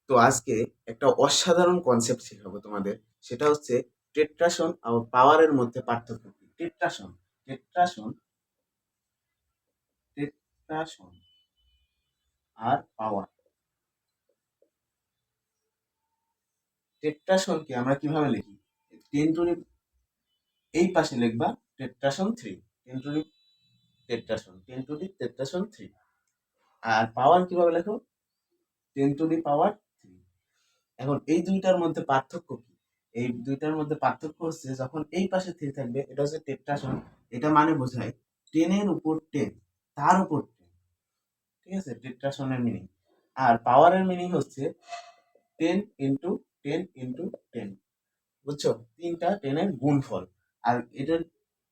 তো আজকে একটা অসাধারণ কনসেপ্ট শেখাবো তোমাদের। সেটা হচ্ছে টেট্রাসন আর পাওয়ারের মধ্যে পার্থক্য কি। টেট্রাসন টেট্রাসন টেট্রাসন আর পাওয়ার। টেট্রাসনকে আমরা কিভাবে লিখি? টেন টু এই পাশে লিখবা টেট্রাসন থ্রি। টেন টু টেট্রাসন থ্রি। আর পাওয়ার কিভাবে লেখো? Ten to the power three. এখন এই দুইটার মধ্যে পার্থক্য কি? এই দুইটার মধ্যে পার্থক্য হচ্ছে যখন এই পাশে থ্রি থাকবে এটা হচ্ছে টেট্রাসন। এটা মানে বোঝায় টেনের উপর টেন, তার উপর টেন। ঠিক আছে, টেট্রাসনের মিনিং। আর পাওয়ারের মিনিং হচ্ছে ten into ten into ten. বুঝছো? তিনটা টেনের গুণফল। আর এটার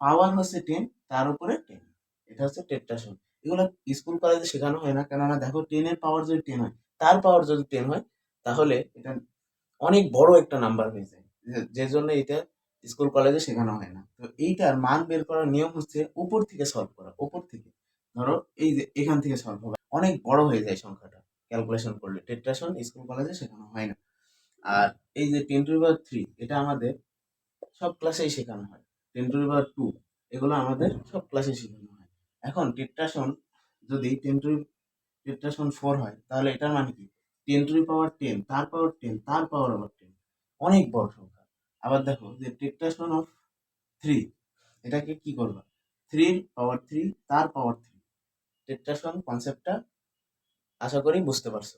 পাওয়ার হচ্ছে টেন, তার উপরে টেন। এটা হচ্ছে টেট্রাসন। এগুলো স্কুল কলেজে শেখানো হয় না, কেননা দেখো টেনের পাওয়ার যদি টেন হয়, তার পাওয়ার যদি টেন হয়, তাহলে এটা অনেক বড় একটা নাম্বার হয়ে যায়, যে জন্য এটা স্কুল কলেজে শেখানো হয় না। তো এইটার মান বের করার নিয়ম হচ্ছে উপর থেকে সলভ করা। উপর থেকে ধরো এই যে এখান থেকে সলভ হবে, অনেক বড় হয়ে যায় সংখ্যাটা ক্যালকুলেশন করলে। টেট্রাসন স্কুল কলেজে শেখানো হয় না। আর এই যে ten to the power three, এটা আমাদের সব ক্লাসেই শেখানো হয়। Ten to the power two, এগুলো আমাদের সব ক্লাসে শেখানো হয়। এখন টেট্রাসন যদি টেট্রাসন ফোর হয়, তাহলে এটার মানে কি? Ten to the power ten, তার পাওয়ার টেন, তার পাওয়ার আবার টেন। অনেক বড় সংখ্যা। আবার দেখো যে টেট্রাসন অফ থ্রি, এটাকে কি করবা? থ্রির পাওয়ার থ্রি, তার পাওয়ার থ্রি। টেট্রাসন কনসেপ্টটা আশা করি বুঝতে পারছো।